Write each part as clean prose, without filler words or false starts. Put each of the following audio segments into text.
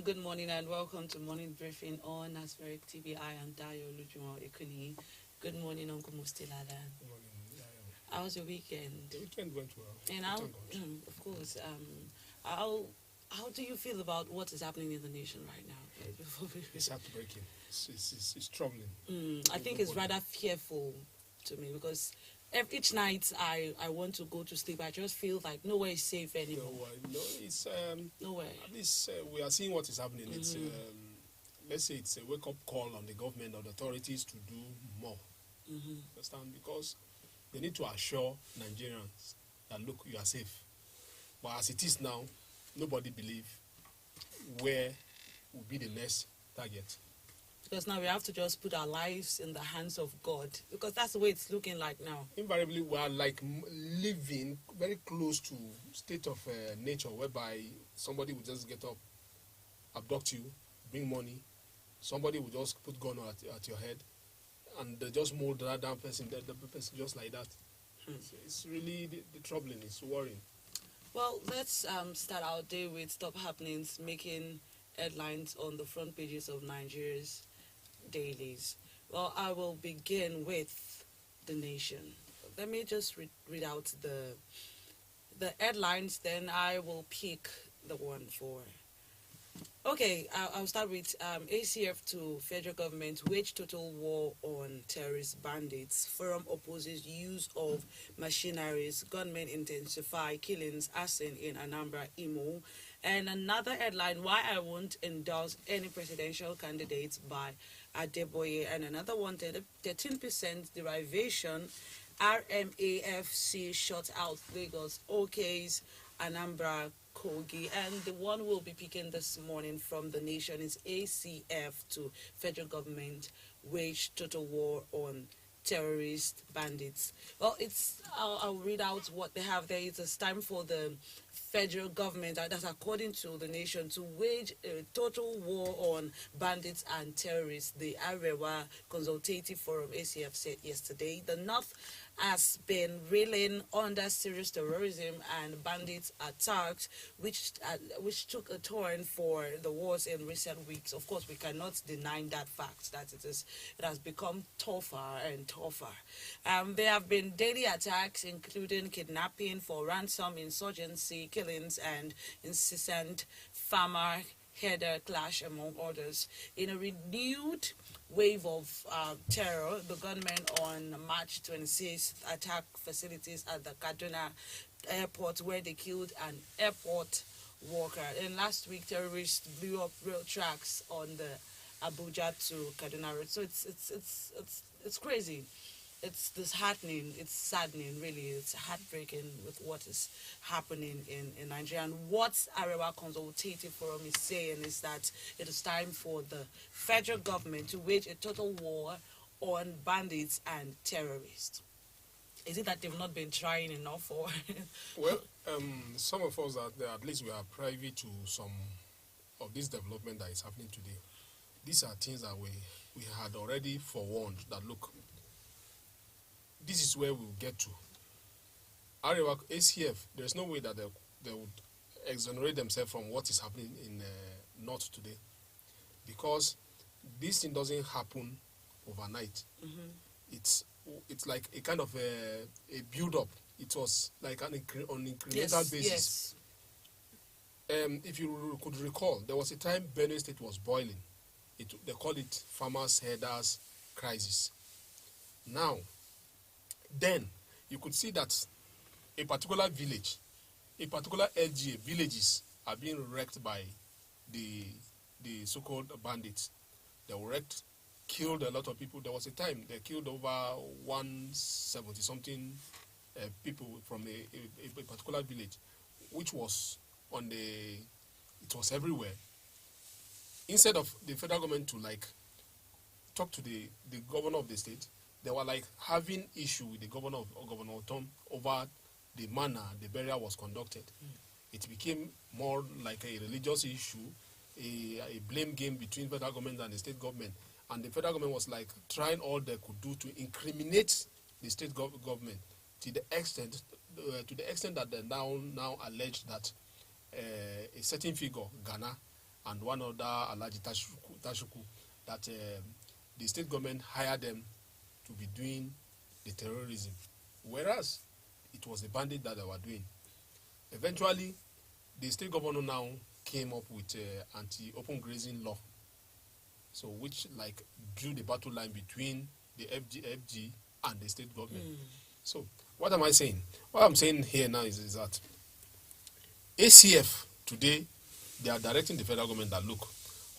good morning, and welcome to Morning Briefing on Asmeric TV. I am Dayo Lujumo Ikuni. Good morning, Uncle Mustilada. Good morning. How was your weekend? The weekend went well. And of course, how do you feel about what is happening in the nation right now? It's heartbreaking. It's troubling. I think it's rather fearful to me because each night I want to go to sleep, I just feel like nowhere is safe anymore. No, it's Nowhere. At least we are seeing what is happening. It's let's say it's a wake-up call on the government or the authorities to do more. Understand? Because they need to assure Nigerians that look, you are safe. But as it is now, nobody believes where will be the next target. Because now we have to just put our lives in the hands of God. Because that's the way it's looking like now. Invariably, we are like living very close to state of nature, whereby somebody will just get up, abduct you, bring money. Somebody will just put gun at your head, and they just mold that down person, the person just like that. It's really the troubling. It's worrying. Well, let's start our day with top happenings making headlines on the front pages of Nigeria's dailies. Well, I will begin with The Nation. Let me just read out the headlines, then I will pick the one for. Okay, I'll start with ACF to federal government wage total war on terrorist bandits. Forum opposes use of machineries. Gunmen intensify killings, arson in Anambra, Imo. And another headline, why I won't endorse any presidential candidates by Adeboye. And another one, 13% derivation. RMAFC shut out Lagos, OK's Anambra, Kogi. And the one we'll be picking this morning from The Nation is ACF to federal government wage total war on terrorist bandits. Well, I'll read out what they have there. It's time for the federal government, that's according to The Nation, to wage a total war on bandits and terrorists. The Arewa Consultative Forum, ACF, said yesterday the North has been reeling under serious terrorism and bandits attacks, which took a turn for the wars in recent weeks. Of course, we cannot deny that fact that it has become tougher and tougher. There have been daily attacks, including kidnapping for ransom, insurgency, killings, and incessant farmer header clash, among others. In a renewed wave of terror, the gunmen on March 26th attacked facilities at the Kaduna airport where they killed an airport worker. And last week, terrorists blew up rail tracks on the Abuja to Kaduna road. So it's crazy. It's disheartening. It's saddening, really. It's heartbreaking with what is happening in Nigeria. And what Arewa Consultative Forum is saying is that it is time for the federal government to wage a total war on bandits and terrorists. Is it that they've not been trying enough? Or Well, some of us out there, at least we are privy to some of this development that is happening today. These are things that we had already forewarned that, look, this is where we'll get to. Arewa, ACF, there's no way that they would exonerate themselves from what is happening in North today. Because this thing doesn't happen overnight. It's like a kind of a build-up. It was like on incremental basis. Yes. If you could recall, there was a time Benue State was boiling. They called it farmers' headers crisis. Now, then you could see that a particular village, a particular LGA, villages are being wrecked by the so-called bandits. They were wrecked, killed a lot of people. There was a time they killed over 170-something people from a particular village, which was it was everywhere. Instead of the federal government to talk to the governor of the state, they were having issue with the governor Tom over the manner the burial was conducted. It became more like a religious issue, a blame game between federal government and the state government. And the federal government was trying all they could do to incriminate the state government to the extent that they now allege that a certain figure, Ghana, and one other Alhaji Tashuku, that the state government hired them to be doing the terrorism, whereas it was a bandit that they were doing. Eventually, the state governor now came up with anti-open grazing law, so which like drew the battle line between the FG and the state government. So what am I saying? What I'm saying here now is that ACF today, they are directing the federal government that, look,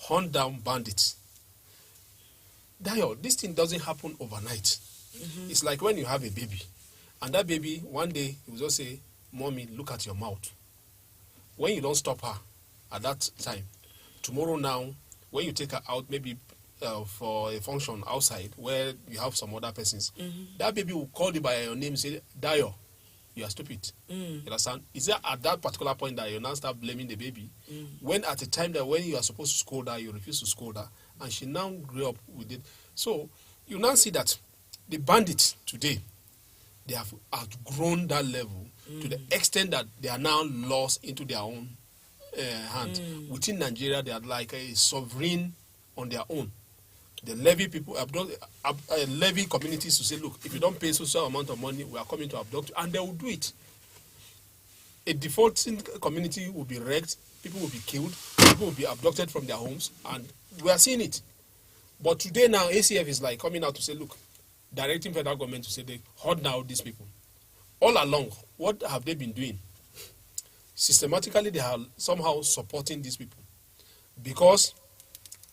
hunt down bandits. Dayo, this thing doesn't happen overnight. It's like when you have a baby, and that baby, one day, he will just say, Mommy, look at your mouth. When you don't stop her at that time, tomorrow now, when you take her out, maybe for a function outside where you have some other persons, that baby will call you by your name and say, Dayo, you are stupid. You understand? Is it at that particular point that you now start blaming the baby? When at the time that when you are supposed to scold her, you refuse to scold her, and she now grew up with it. So you now see that the bandits today, they have outgrown that level to the extent that they are now lost into their own hand. Within Nigeria, they are like a sovereign on their own. They levy people, levy communities to say, look, if you don't pay social amount of money, we are coming to abduct you, and they will do it. A defaulting community will be wrecked, people will be killed, people will be abducted from their homes, and we are seeing it. But today now, ACF is like coming out to say, look, directing federal government to say they hunt down these people. All along, what have they been doing? Systematically, they are somehow supporting these people. Because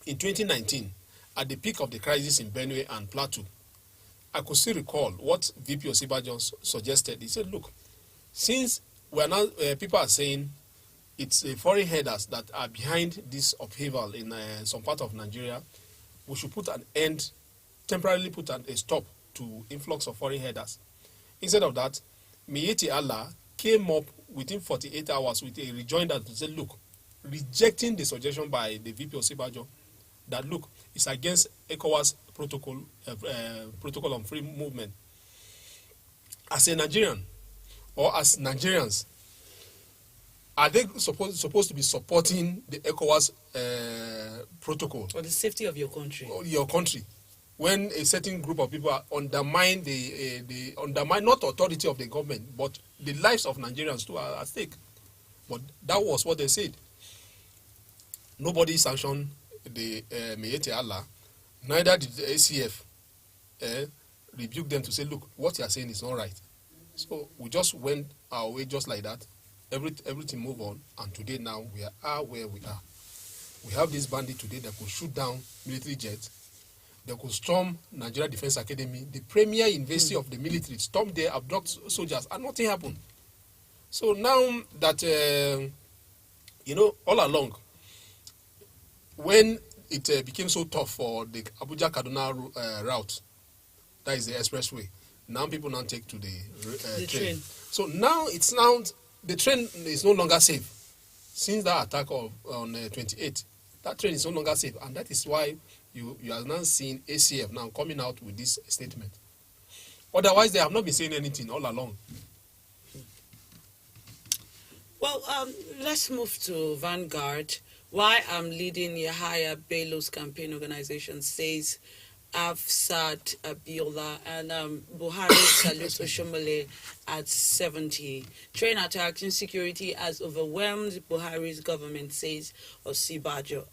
in 2019, at the peak of the crisis in Benue and Plateau, I could still recall what VP Obasanjo suggested. He said, look, since we are now, people are saying it's foreign headers that are behind this upheaval in some part of Nigeria, we should put an end, temporarily put a stop to influx of foreign headers. Instead of that, Miyetti Allah came up within 48 hours with a rejoinder to say, look, rejecting the suggestion by the VP Obasanjo that, look, it's against ECOWAS protocol on free movement. As a Nigerian, or as Nigerians, are they supposed to be supporting the ECOWAS protocol? For the safety of your country. Or your country. When a certain group of people undermine undermine not authority of the government, but the lives of Nigerians too are at stake. But that was what they said. Nobody sanctioned the Miyetti Allah. Neither did the ACF rebuke them to say, look, what you are saying is not right. So we just went our way just like that. Everything moved on, and today now we are where we are. We have this bandit today that could shoot down military jets. They could storm Nigeria Defense Academy, the premier university of the military, storm there, abduct soldiers, and nothing happened. So now that, all along, when it became so tough for the Abuja-Kaduna route, that is the expressway, now people now take to the train. So now the train is no longer safe. Since that attack on 28, that train is no longer safe, and that is why you are now seeing ACF now coming out with this statement. Otherwise, they have not been saying anything all along. Well, let's move to Vanguard. Why I'm leading Yahaya Bello's campaign organization says Afsat Abiola and Buhari salutes Oshomole at 70. Train attacks, insecurity has overwhelmed Buhari's government, says Obasanjo.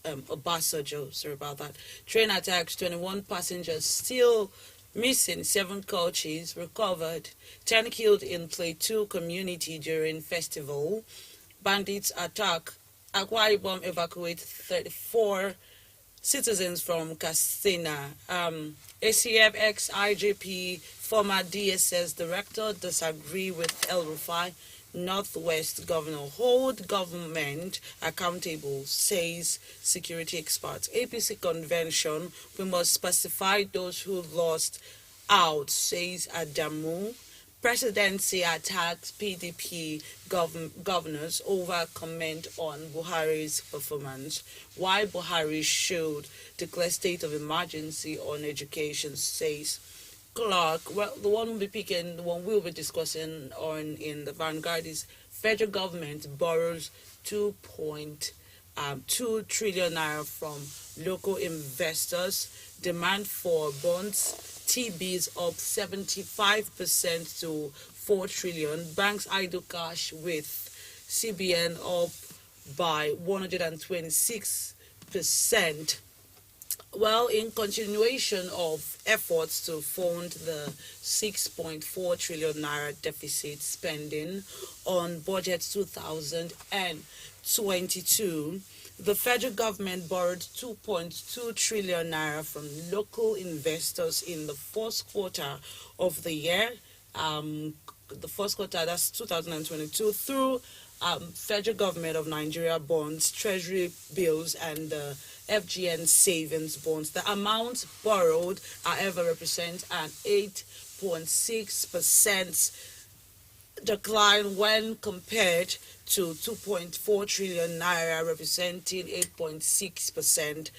Sorry about that. Train attacks, 21 passengers still missing, 7 coaches recovered, 10 killed in Plateau community during festival. Bandits attack, Akwa Ibom evacuate 34 citizens from Katsina. ACF ex-IJP former DSS director disagree with El Rufai. Northwest governor hold government accountable, says security experts. APC convention, we must specify those who lost out, says Adamu. Presidency attacks PDP governors over comment on Buhari's performance. Why Buhari should declare state of emergency on education, says Clark. Well, the one we'll be discussing on in the Vanguard is federal government borrows 2.5 2 trillion naira from local investors. Demand for bonds, TBs up 75% to 4 trillion. Banks idle cash with CBN up by 126%. Well, in continuation of efforts to fund the 6.4 trillion naira deficit spending on budget 2022, the federal government borrowed 2.2 trillion naira from local investors in the first quarter of the year. The first quarter, that's 2022, through federal government of Nigeria bonds, treasury bills, and FGN savings bonds. The amount borrowed, however, represents an 8.6% decline when compared to 2.4 trillion naira, representing 8.6%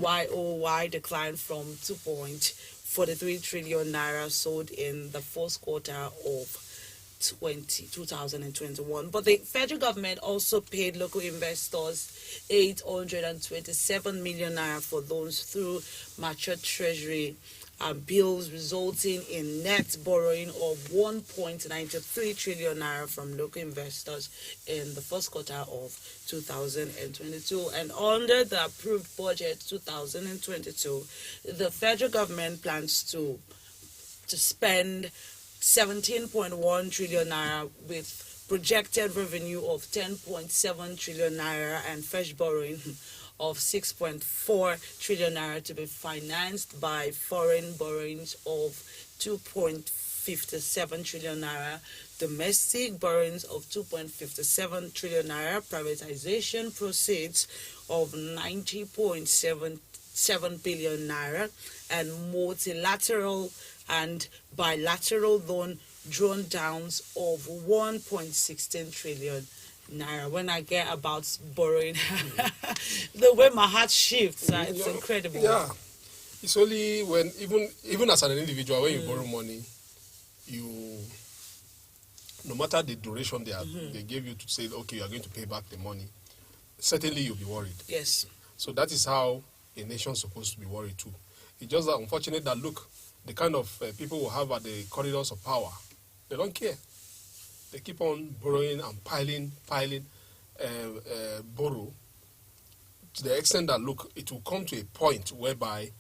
YOY decline from 2.43 trillion naira sold in the first quarter of 2021. But the federal government also paid local investors 827 million naira for loans through matured treasury bills, resulting in net borrowing of 1.93 trillion naira from local investors in the first quarter of 2022. And under the approved budget 2022, the federal government plans to spend 17.1 trillion naira with projected revenue of 10.7 trillion naira and fresh borrowing of 6.4 trillion naira to be financed by foreign borrowings of 2.57 trillion naira, domestic borrowings of 2.57 trillion naira, privatization proceeds of 90.77 billion naira, and multilateral and bilateral loan drawn downs of 1.16 trillion naira. When I get about borrowing, the way my heart shifts, it's incredible. Yeah, it's only when even as an individual, when you borrow money, you, no matter the duration they gave you to say, okay, you are going to pay back the money, certainly you'll be worried. Yes. So that is how a nation is supposed to be worried too. It's just that unfortunate that, look, the kind of people we have at the corridors of power, they don't care. They keep on borrowing and piling, borrow, to the extent that, look, it will come to a point whereby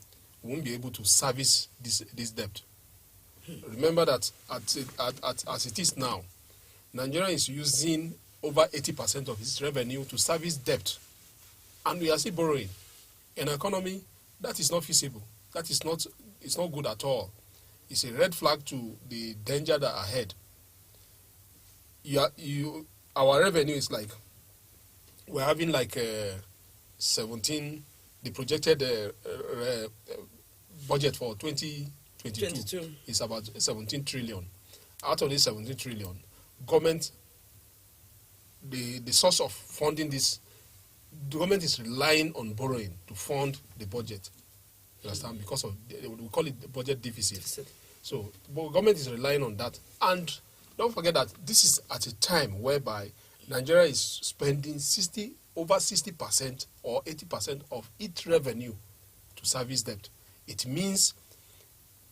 we won't be able to service this debt. Remember that as it is now, Nigeria is using over 80% of its revenue to service debt, and we are still borrowing. In an economy, that is not feasible. That is not, it's not good at all. It's a red flag to the danger that ahead. Our revenue is like, we're having like 17, the projected budget for 2022 is about 17 trillion. Out of this 17 trillion, government, the source of funding this, the government is relying on borrowing to fund the budget. You understand? Because of, we call it the budget deficit. So, government is relying on that. And don't forget that this is at a time whereby Nigeria is spending over 60% or 80% of its revenue to service debt. It means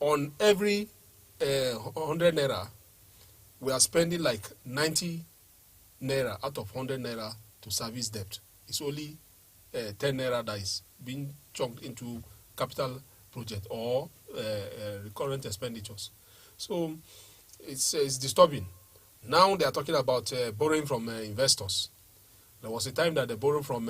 on every 100 naira, we are spending like 90 naira out of 100 naira to service debt. It's only 10 naira that is being chunked into capital project or recurrent expenditures. So it's disturbing. Now they are talking about borrowing from investors. There was a time that they borrowed from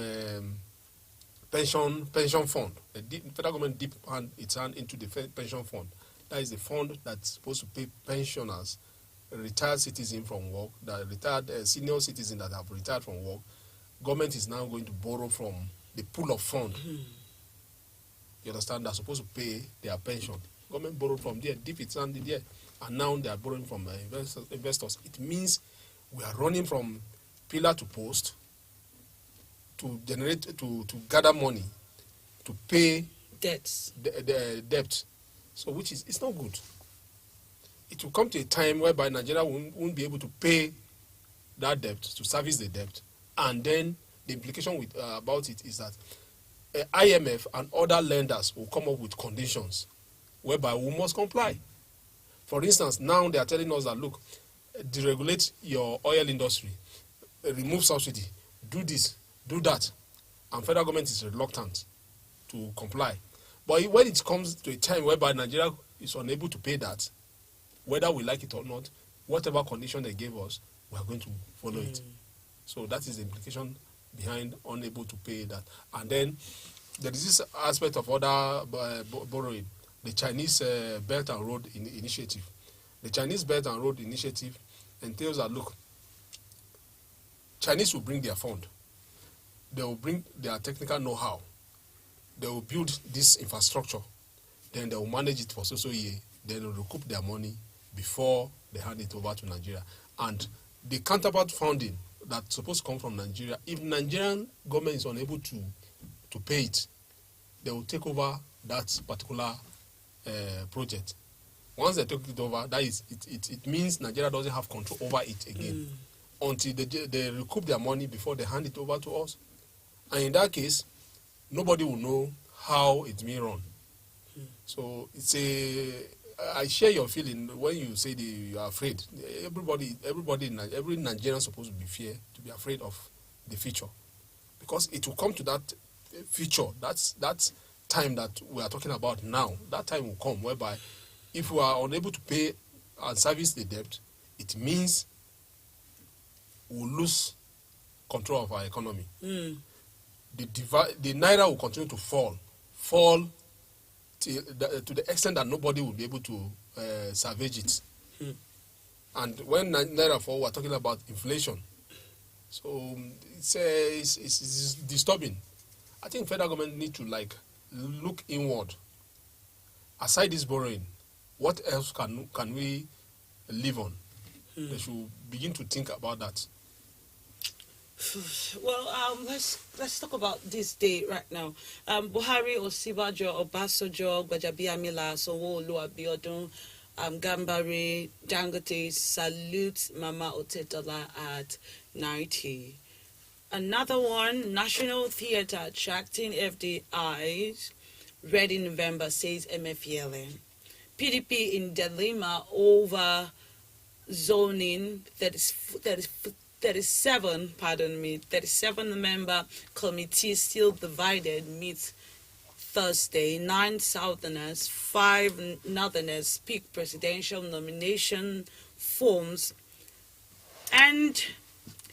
pension fund. The federal government dipped its hand into the pension fund. That is the fund that's supposed to pay pensioners, retired citizens from work, that retired senior citizens that have retired from work. Government is now going to borrow from the pool of fund. You understand? They're supposed to pay their pension. Government borrowed from there, dip its hand in there, and now they are borrowing from investors. It means we are running from pillar to post to generate, to gather money, to pay debts. The debt. So which is, it's not good. It will come to a time whereby Nigeria won't be able to pay that debt, to service the debt, and then the implication with about it is that IMF and other lenders will come up with conditions whereby we must comply. For instance, now they are telling us that, look, deregulate your oil industry, remove subsidy, do this, do that, and federal government is reluctant to comply. But when it comes to a time whereby Nigeria is unable to pay that, whether we like it or not, whatever condition they gave us, we are going to follow it. So that is the implication behind unable to pay that. And then there is this aspect of other borrowing, the Chinese Belt and Road Initiative. The Chinese Belt and Road Initiative entails that, look, Chinese will bring their fund. They will bring their technical know-how. They will build this infrastructure. Then they will manage it for so year. Then they will recoup their money before they hand it over to Nigeria. And the counterpart funding that's supposed to come from Nigeria, if Nigerian government is unable to pay it, they will take over that particular project. Once they take it over, that is, it means Nigeria doesn't have control over it again until they recoup their money before they hand it over to us. And in that case, nobody will know how it's being run. So I share your feeling when you say you are afraid. Every Nigerian is supposed to be afraid of the future, because it will come to that future. That's time that we are talking about now. That time will come whereby, if we are unable to pay and service the debt, it means we'll lose control of our economy. The naira will continue to fall to the extent that nobody will be able to salvage it. And when naira fall, we're talking about inflation. So it's disturbing. I think federal government need to look inward. Aside this borrowing, what else can we live on? They should begin to think about that. Well, let's talk about this day right now. Buhari, Osibajo, Obasanjo, Gbajabiamila, Sanwo-Olu, Abiodun, Gambari, Dangote salute Mama Otetola at 90. Another one, National Theatre attracting FDIs, ready November, says MFELN. PDP in dilemma over zoning, 37-member committee still divided, meets Thursday. 9 Southerners, 5 Northerners pick presidential nomination forms. And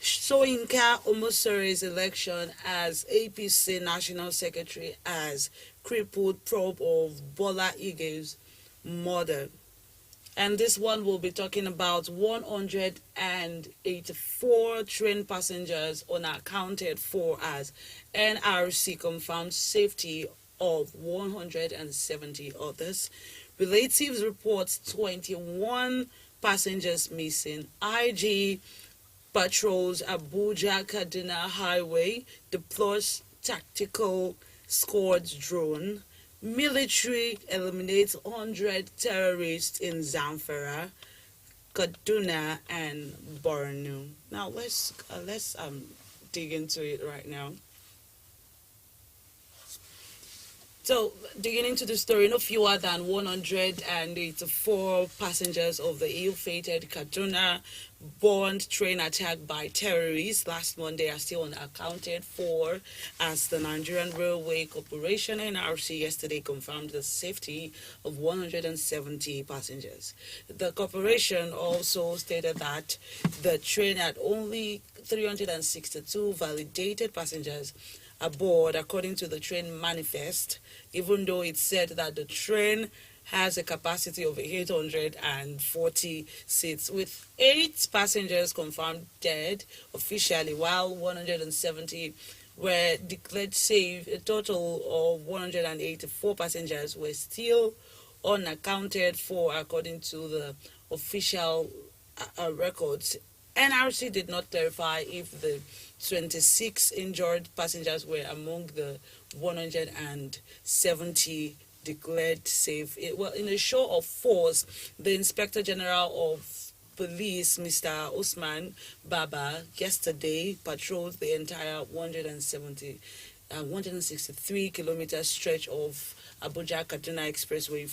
Soyinka Omosore's election as APC National Secretary as crippled probe of Bola Ige's murder. And this one will be talking about 184 train passengers unaccounted for as NRC confirmed safety of 170 others. Relatives report 21 passengers missing. IG patrols Abuja Kaduna Highway, deploys tactical squad drone. Military eliminates 100 terrorists in Zamfara, Kaduna, and Borno. Now let's dig into it right now. So, digging into the story, no fewer than 184 passengers of the ill-fated Kaduna-born train attack by terrorists last Monday are still unaccounted for, as the Nigerian Railway Corporation (NRC) yesterday confirmed the safety of 170 passengers. The corporation also stated that the train had only 362 validated passengers aboard, according to the train manifest, even though it said that the train has a capacity of 840 seats, with 8 passengers confirmed dead officially, while 170 were declared safe. A total of 184 passengers were still unaccounted for, according to the official records. NRC did not clarify if the 26 injured passengers were among the 170 declared safe. In a show of force, the Inspector General of police, Mr. Usman Baba, yesterday patrolled the entire 163-kilometer stretch of Abuja-Kaduna Expressway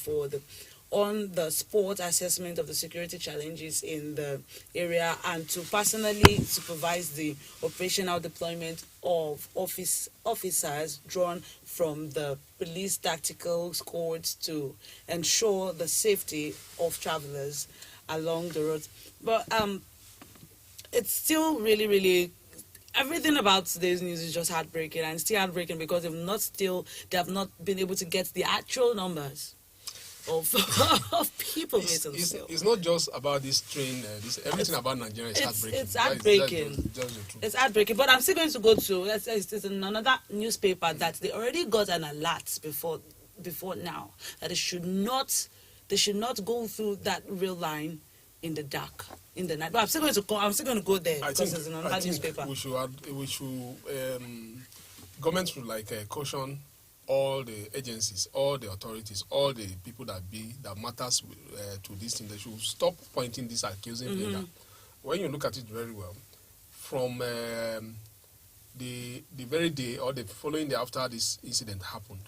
on the spot assessment of the security challenges in the area and to personally supervise the operational deployment of officers drawn from the police tactical squads to ensure the safety of travelers along the road. But it's still really, really, everything about today's news is just heartbreaking, and still heartbreaking because they have not been able to get the actual numbers of of people missing. It's not just about this train. Everything about Nigeria is heartbreaking. It's heartbreaking. Just the truth. It's heartbreaking. But I'm still going to go to it's in another newspaper that they already got an alert before now that they should not go through that rail line in the dark, in the night. But I'm still going to go there because it's in another newspaper. Government should caution all the agencies, all the authorities, all the people that matters to this thing. They should stop pointing this accusing finger. When you look at it very well, from the very day or the following day after this incident happened,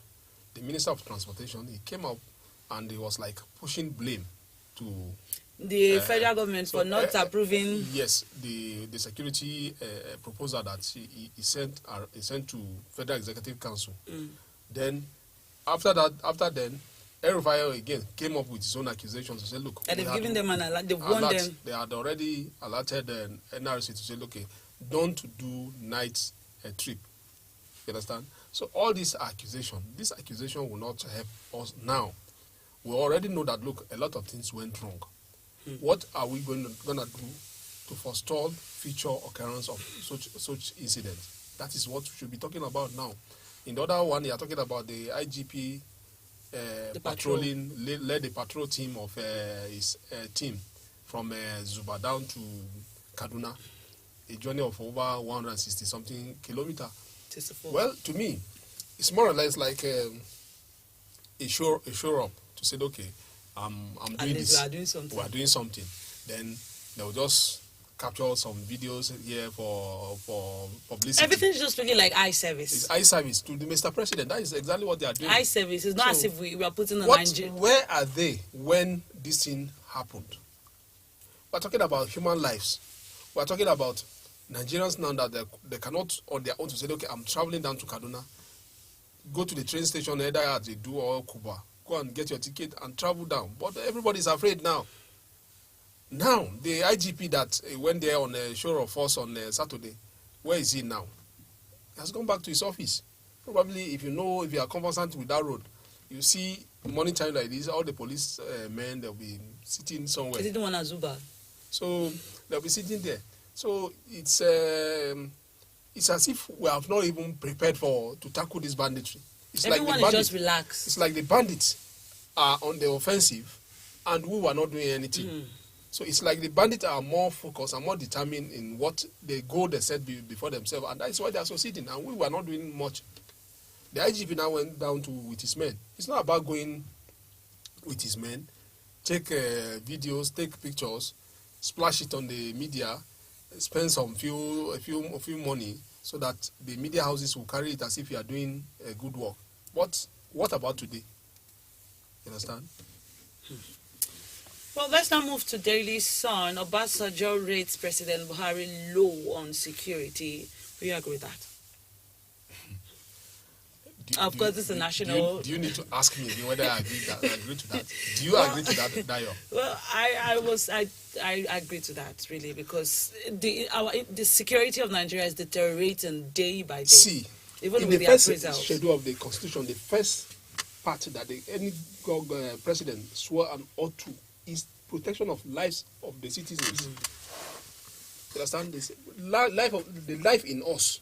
the Minister of Transportation, he came up and he was pushing blame to the federal government for not approving. Yes, the security proposal that he sent to Federal Executive Council. Then, after then, El-Rufai again came up with his own accusations to say, look, and they've given them an alert. They've warned them. They had already alerted NRC to say, okay, don't do night trip. You understand? So all this accusation will not help us now. We already know that, look, a lot of things went wrong. What are we gonna do to forestall future occurrence of such incidents? That is what we should be talking about now. In the other one, you are talking about the IGP patrolling, led the patrol team of his team from Zuba down to Kaduna, a journey of over 160-something kilometers. Well, to me, it's more or less like a show up to say, okay, I'm doing this. We are doing something. Then they'll just capture some videos here for publicity. Everything's just speaking like eye service. It's eye service to the Mr. President. That is exactly what they are doing. Eye service. It's not as if we are putting on Nigeria. Where are they when this thing happened? We're talking about human lives. We're talking about Nigerians now that they cannot on their own to say, okay, I'm traveling down to Kaduna, go to the train station either at Edu or Kuba, go and get your ticket and travel down. But everybody's afraid now. Now, the IGP that went there on a show of force on Saturday, where is he now? He has gone back to his office. Probably, if you are conversant with that road, you see morning time like this, all the police men, they'll be sitting somewhere. They didn't want to Zuba. So, they'll be sitting there. So, it's as if we have not even prepared to tackle this banditry. Everyone is just relaxed. It's like the bandits are on the offensive and we were not doing anything. So it's like the bandits are more focused and more determined in what the goal they set before themselves, and that is why they are succeeding. And we were not doing much. The IGP now went down with his men. It's not about going with his men, take videos, take pictures, splash it on the media, spend a few money so that the media houses will carry it as if you are doing good work. But what about today? You understand? Well, let's now move to Daily Sun. Obasanjo rates President Buhari low on security. Do you agree with that? Of course, it's a national... Do you need to ask me whether I agree to that? Do you agree to that, Dayo? Well, I agree to that, really, because the security of Nigeria is deteriorating day by day. See, even in with the the first schedule of the Constitution, the first part that any president swore an oath to is protection of lives of the citizens. You understand this? The life in us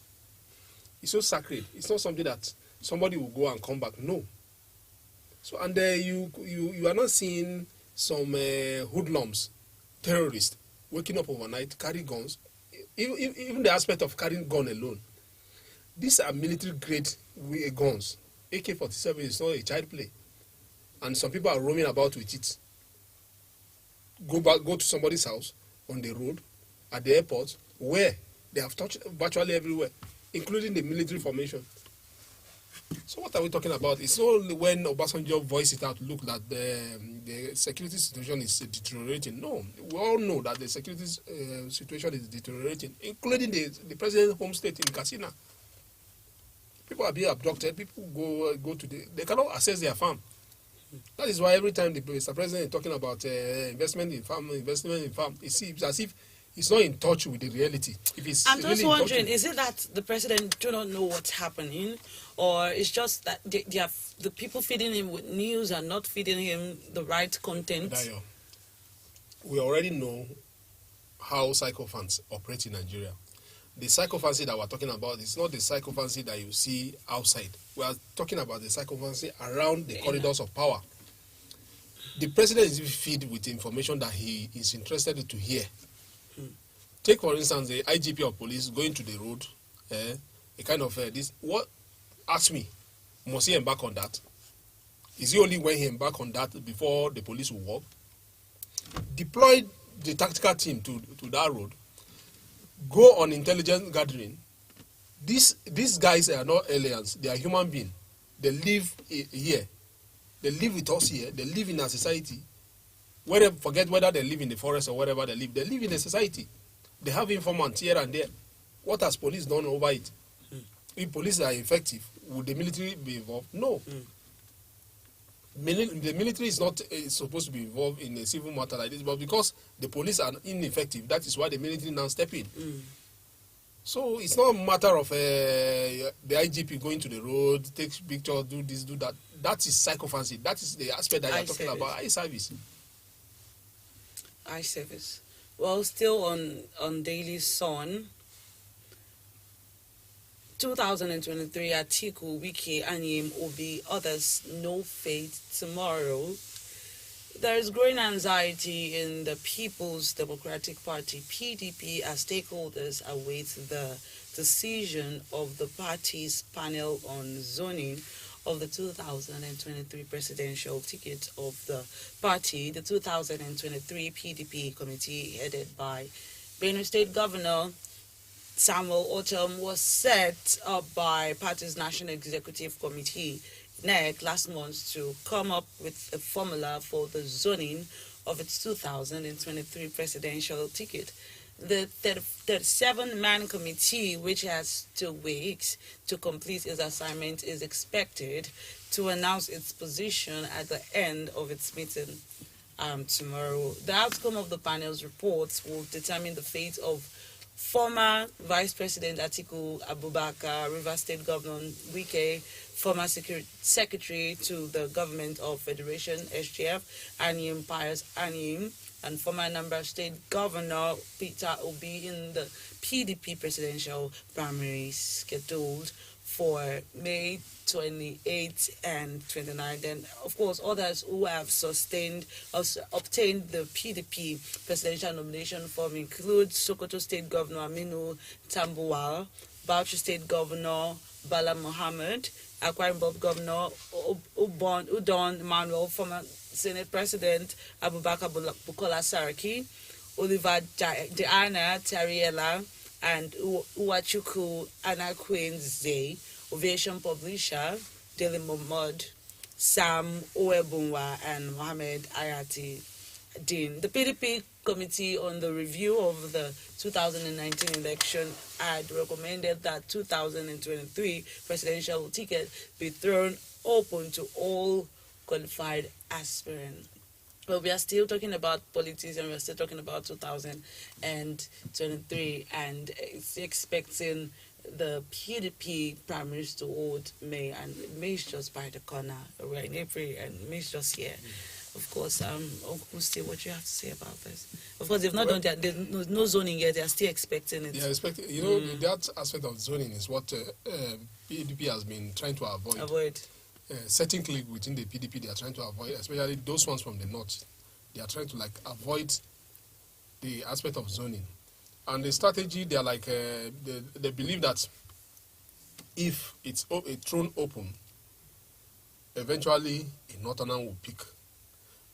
is so sacred. It's not something that somebody will go and come back. No. So and you are not seeing some hoodlums, terrorists waking up overnight, carrying guns. Even the aspect of carrying gun alone. These are military grade guns. AK-47 is not a child play, and some people are roaming about with it. Go to somebody's house, on the road, at the airport, where they have touched virtually everywhere, including the military formation. So what are we talking about? It's only when Obasanjo voiced it out, look, that the security situation is deteriorating. No, we all know that the security situation is deteriorating, including the president's home state in Katsina. People are being abducted. People go to they cannot access their farm. That is why every time the Mr. President is talking about investment in farm, it's as if he's not in touch with the reality. If he's I'm just really wondering, is it that the president do not know what's happening, or it's just that the people feeding him with news are not feeding him the right content? Dayo, we already know how psychophants operate in Nigeria. The psychophancy that we're talking about is not the psychophancy that you see outside. We are talking about the psychophancy around the corridors of power. The president is fed with information that he is interested to hear. Take, for instance, the IGP of police going to the road, a kind of this. What? Ask me, must he embark on that? Is he only when he embark on that before the police will work? Deploy the tactical team to that road. Go on intelligence gathering. These guys are not aliens. They are human beings. They live here. They live with us here. They live in a society. Forget whether they live in the forest or wherever they live. They live in a society. They have informants here and there. What has police done over it? If police are effective, would the military be involved? No. The military is not supposed to be involved in a civil matter like this, but because the police are ineffective, that is why the military now step in. So it's not a matter of the IGP going to the road, take pictures, do this, do that. That is psychophancy. That is the aspect that you're talking about. Eye service. Eye service. Well, still on Daily Sun, 2023, Atiku, Wike, Anyim, Obi, others, no fate tomorrow. There is growing anxiety in the People's Democratic Party, PDP, as stakeholders await the decision of the party's panel on zoning of the 2023 presidential ticket of the party. The 2023 PDP committee, headed by Benue State Governor Samuel Otom, was set up by party's National Executive Committee, NEC, last month to come up with a formula for the zoning of its 2023 presidential ticket. The 37-man committee, which has 2 weeks to complete its assignment, is expected to announce its position at the end of its meeting tomorrow. The outcome of the panel's reports will determine the fate of former Vice President Atiku Abubakar, Rivers State Governor Wike, former Secretary to the Government of Federation, SGF, Anyim Pius Anyim, and former Anambra State Governor Peter Obi in the PDP presidential primaries scheduled for May 28 and 29. Then, of course, others who have obtained the PDP presidential nomination form include Sokoto State Governor Aminu Tambuwal, Bauchi State Governor Bala Mohammed, Akwa Ibom Governor Udon Manuel, former Senate President Abubakar Bukola Saraki, Oliver Diana Tariela, and Uwachuku Anakwenze, Ovation Publisher, Daily Mohamed, Sam Oebunwa, and Mohammed Ayati Din. The PDP Committee on the Review of the 2019 election had recommended that 2023 presidential ticket be thrown open to all qualified aspirants. But we are still talking about politics, and we are still talking about 2023, and it's expecting the PDP primaries to hold May, and May is just by the corner. We're in April, and May is just here. Of course, Uncle Steve, what you have to say about this? Of course, they've not done that. There's no zoning yet. They are still expecting it. They are expecting. You know, that aspect of zoning is what PDP has been trying to avoid. Certain clique within the PDP, they are trying to avoid, especially those ones from the north. They are trying to avoid the aspect of zoning. And the strategy, they are they believe that if it's thrown open, eventually a northerner will pick.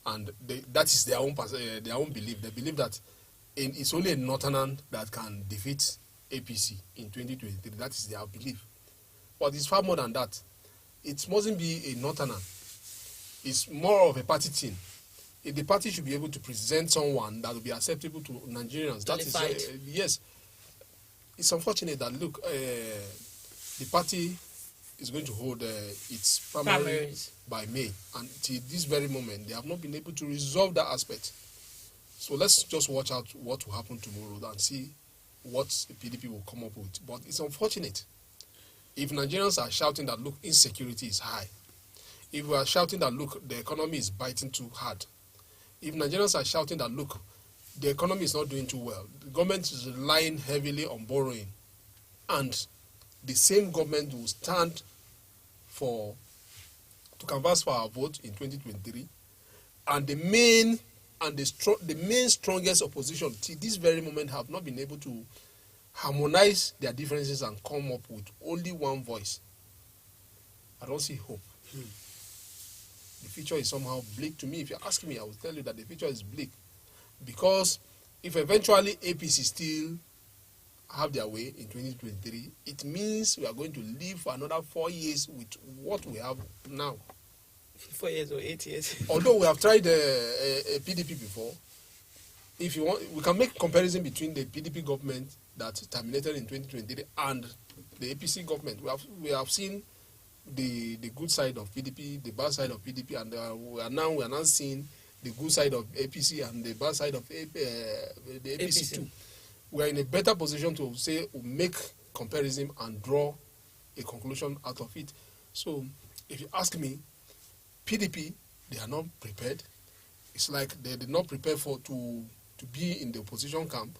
And that is their own belief. They believe that it's only a northerner that can defeat APC in 2023. That is their belief. But it's far more than that. It mustn't be a northerner. It's more of a party thing. If the party should be able to present someone that will be acceptable to Nigerians, that is yes. It's unfortunate that look, the party is going to hold its primaries by May, and till this very moment, they have not been able to resolve that aspect. So let's just watch out what will happen tomorrow and see what the PDP will come up with. But it's unfortunate. If Nigerians are shouting that, look, insecurity is high, if we are shouting that, look, the economy is biting too hard, if Nigerians are shouting that, look, the economy is not doing too well, the government is relying heavily on borrowing, and the same government will stand to canvass for our vote in 2023, and the main strongest opposition till this very moment have not been able to harmonize their differences and come up with only one voice. I don't see hope. The future is somehow bleak to me. If you ask me, I will tell you that the future is bleak, because if eventually APC still have their way in 2023, it means we are going to live for another 4 years with what we have now. 4 years or 8 years. Although we have tried a PDP before, if you want, we can make comparison between the PDP government that terminated in 2023 and the APC government. We have seen the good side of PDP, the bad side of PDP, and we are now seeing the good side of APC and the bad side of the APC too. We are in a better position to say, make comparison and draw a conclusion out of it. So, if you ask me, PDP, they are not prepared. It's like they did not prepare to be in the opposition camp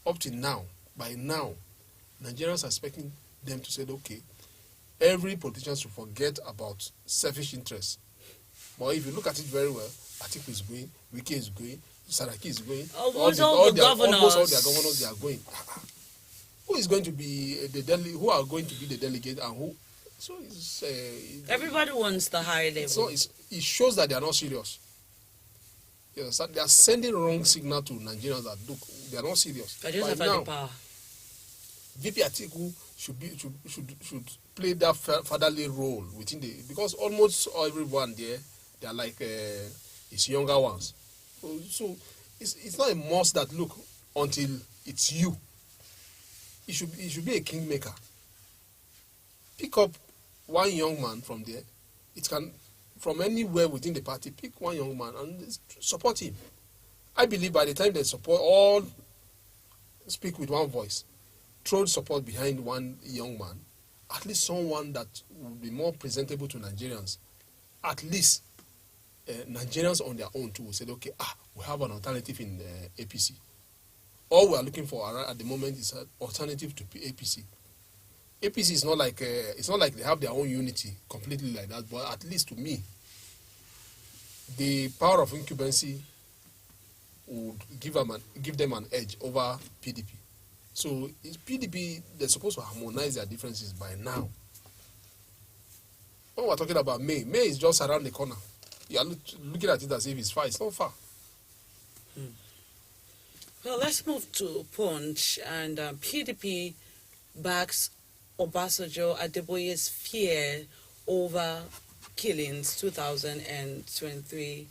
up to now. By now, Nigerians are expecting them to say, okay, every politician should forget about selfish interests. But if you look at it very well, Atiku is going, Wike is going, Saraki is going. Almost all the governors. Almost all their governors, they are going. Who is going to be who are going to be the delegate, and who? So it's, everybody wants the high level. So it shows that they are not serious. You know, so they are sending wrong signal to Nigerians that look, they are not serious. They just have the power. VP Atiku should play that fatherly role within because almost everyone there, they are like his younger ones. So it's not a must that look until it's you. It should be a kingmaker. Pick up one young man from there. It can from anywhere within the party. Pick one young man and support him. I believe by the time they support, all speak with one voice, throw support behind one young man, at least someone that will be more presentable to Nigerians. At least Nigerians on their own too will say, okay, we have an alternative in APC. All we are looking for at the moment is an alternative to APC. APC is not like they have their own unity completely like that, but at least to me, the power of incumbency would give them an edge over PDP. So PDP, they're supposed to harmonize their differences by now. When we're talking about May is just around the corner. You are looking at it as if it's far. It's not far. Well, let's move to Punch. And PDP backs Obasanjo Adeboye's fear over killings 2023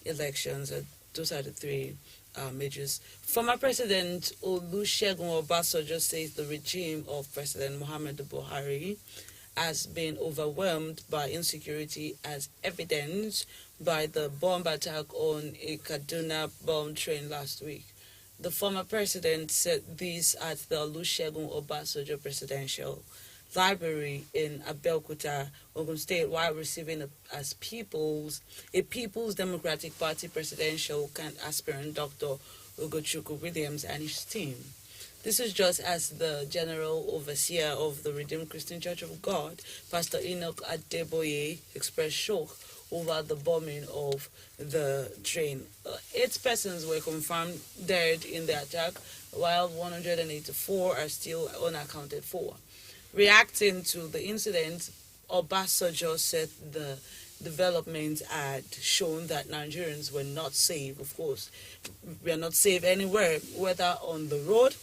elections. Those are the three majors. Former President Olusegun Obasanjo says the regime of President Muhammadu Buhari has been overwhelmed by insecurity, as evidenced by the bomb attack on a Kaduna bomb train last week. The former president said this at the Olusegun Obasanjo Presidential Library in Abeokuta, Ogun State, while receiving a People's Democratic Party presidential aspirant Dr. Ugochukwu Williams and his team. This is just as the General Overseer of the Redeemed Christian Church of God, Pastor Enoch Adeboye, expressed shock over the bombing of the train. 8 persons were confirmed dead in the attack, while 184 are still unaccounted for. Reacting to the incident, Obasanjo said the developments had shown that Nigerians were not safe. Of course, we are not safe anywhere, whether on the road,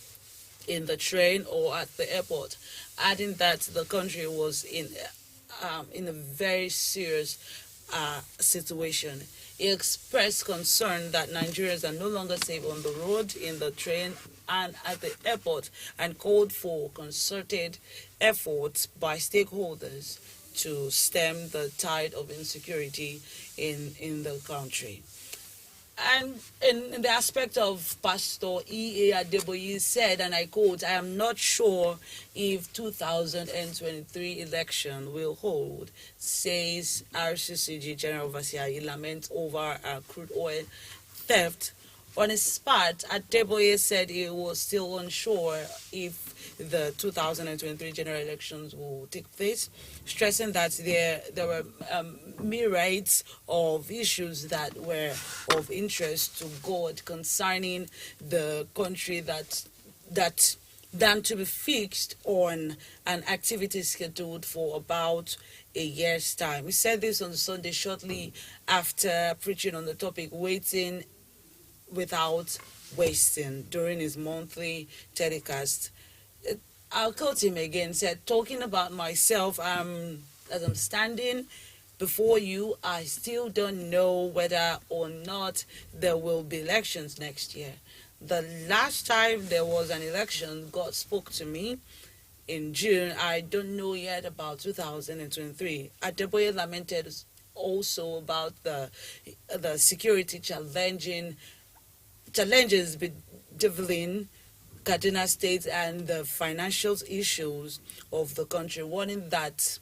in the train, or at the airport. Adding that the country was in a very serious situation. He expressed concern that Nigerians are no longer safe on the road, in the train, and at the airport, and called for concerted efforts by stakeholders to stem the tide of insecurity in the country. And in the aspect of Pastor E.A. Adeboye said, and I quote, "I am not sure if 2023 election will hold," says RCCG General Overseer. He laments over crude oil theft. On his part, Adeboye said he was still unsure if the 2023 general elections will take place, stressing that there were myriads of issues that were of interest to God concerning the country that than to be fixed on an activity scheduled for about a year's time. He said this on Sunday shortly after preaching on the topic "Waiting Without Wasting" during his monthly telecast. I'll quote him again. Said, "Talking about myself, as I'm standing before you, I still don't know whether or not there will be elections next year. The last time there was an election, God spoke to me in June. I don't know yet about 2023. Adeboye lamented also about the security challenges bedeviling Kaduna State and the financial issues of the country, warning that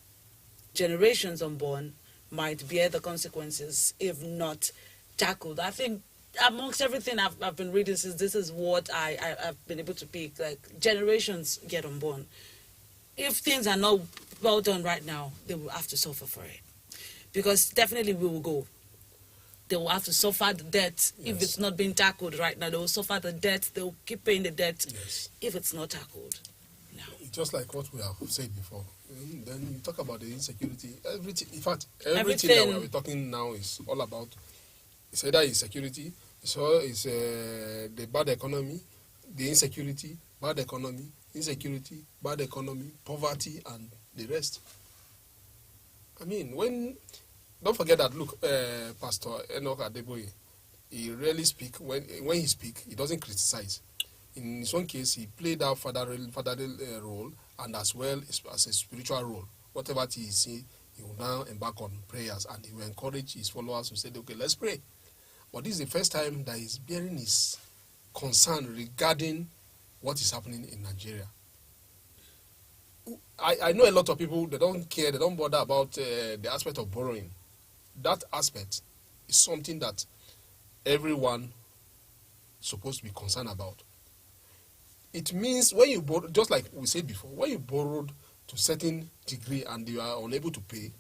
generations unborn might bear the consequences if not tackled. I think amongst everything I've been reading since, this is what I've been able to pick. Like, generations get unborn. If things are not well done right now, they will have to suffer for it. Because definitely we will go. They will have to suffer the debt if it's not being tackled right now. They will suffer the debt. They will keep paying the debt if it's not tackled. No. Just like what we have said before. Then you talk about the insecurity. Everything, in fact, everything that we're talking now is all about. It's either insecurity, it's the bad economy, the insecurity, bad economy, poverty, and the rest. I mean, don't forget that. Look, Pastor Enoch Adeboye, he rarely speak. When he speak, he doesn't criticize. In his own case, he played out fatherly role, and as well as a spiritual role. Whatever he see, he will now embark on prayers, and he will encourage his followers to say, "Okay, let's pray." But this is the first time that he's bearing his concern regarding what is happening in Nigeria. I know a lot of people, they don't care, they don't bother about the aspect of borrowing. That aspect is something that everyone is supposed to be concerned about. It means when you borrow, just like we said before, when you borrowed to a certain degree and you are unable to pay,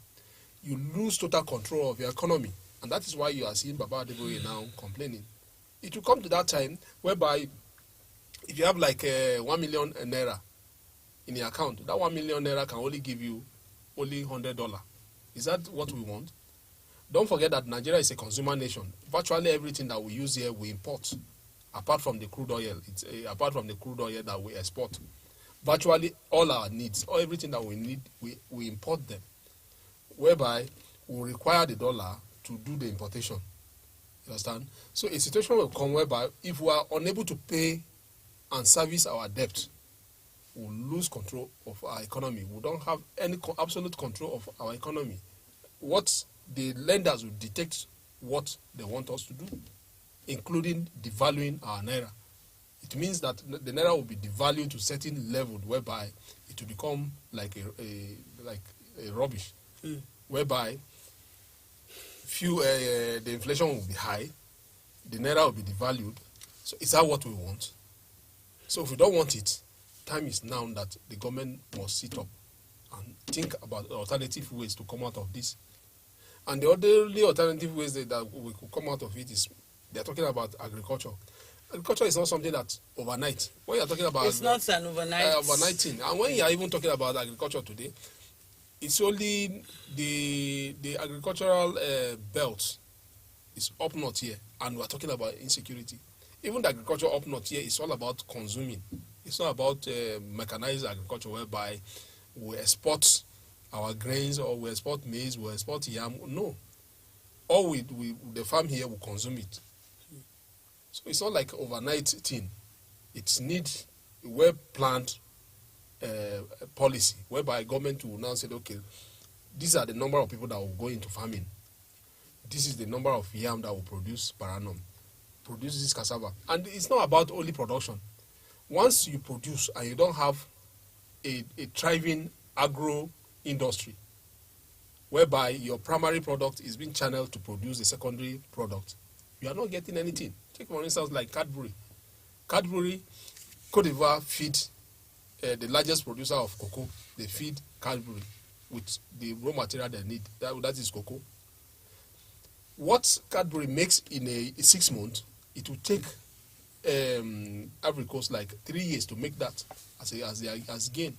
you lose total control of your economy. And that is why you are seeing Baba Adeboye now complaining. It will come to that time whereby if you have like 1 million naira in your account, that 1 million naira can only give you only $100. Is that what we want? Don't forget that Nigeria is a consumer nation. Virtually everything that we use here, we import. Apart from the crude oil, apart from the crude oil that we export. Virtually all our needs, or everything that we need, we import them. Whereby we require the dollar to do the importation. You understand? So a situation will come whereby if we are unable to pay and service our debt, we'll lose control of our economy. We don't have any absolute control of our economy. What the lenders will detect what they want us to do, including devaluing our naira. It means that the naira will be devalued to a certain level whereby it will become like a rubbish, whereby the inflation will be high, the naira will be devalued. So is that what we want? So if we don't want it, time is now that the government must sit up and think about alternative ways to come out of this. And the only alternative ways that we could come out of it is they are talking about agriculture. Agriculture is not something that overnight. When you are talking about it's not an overnight thing. And when you are even talking about agriculture today, it's only the agricultural belt is up north here, and we're talking about insecurity. Even the agriculture up north here is all about consuming. It's not about mechanized agriculture whereby we export our grains or we export maize, we export yam. No. All the farm here will consume it. So it's not like overnight thing. It needs a well-planned policy whereby government will now say, okay, these are the number of people that will go into farming. This is the number of yam that will produce per annum, produce this cassava. And it's not about only production. Once you produce and you don't have a thriving agro industry, whereby your primary product is being channeled to produce a secondary product, you are not getting anything. Take for instance like Cadbury. Cadbury, Cote d'Ivoire feed the largest producer of cocoa. They feed Cadbury with the raw material they need. That is cocoa. What Cadbury makes in a 6 months, it will take Ivory Coast like 3 years to make that as gain.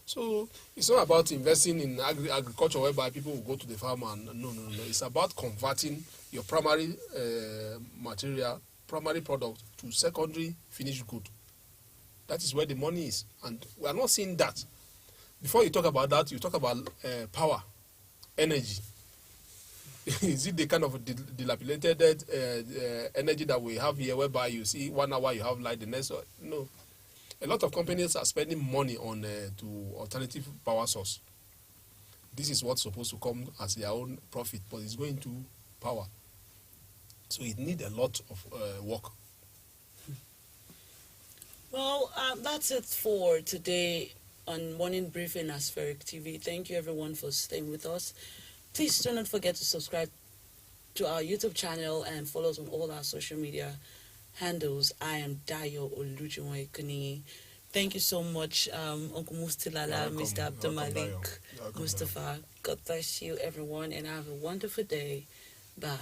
So it's not about investing in agriculture whereby people will go to the farm and no. It's about converting your primary material, primary product to secondary finished good. That is where the money is, and we are not seeing that. Before you talk about that, you talk about power, energy. Is it the kind of dilapidated energy that we have here, whereby you see 1 hour you have light, the next no? A lot of companies are spending money on to alternative power source. This is what's supposed to come as their own profit, but it's going to power. So it needs a lot of work. Well, that's it for today on Morning Briefing Aspheric TV. Thank you everyone for staying with us. Please do not forget to subscribe to our YouTube channel and follow us on all our social media handles. I am Dayo Olujumoikuni. Thank you so much, Uncle Mustilala, Mr. Abdulmalik, Mustafa. God bless you, everyone, and have a wonderful day. Bye.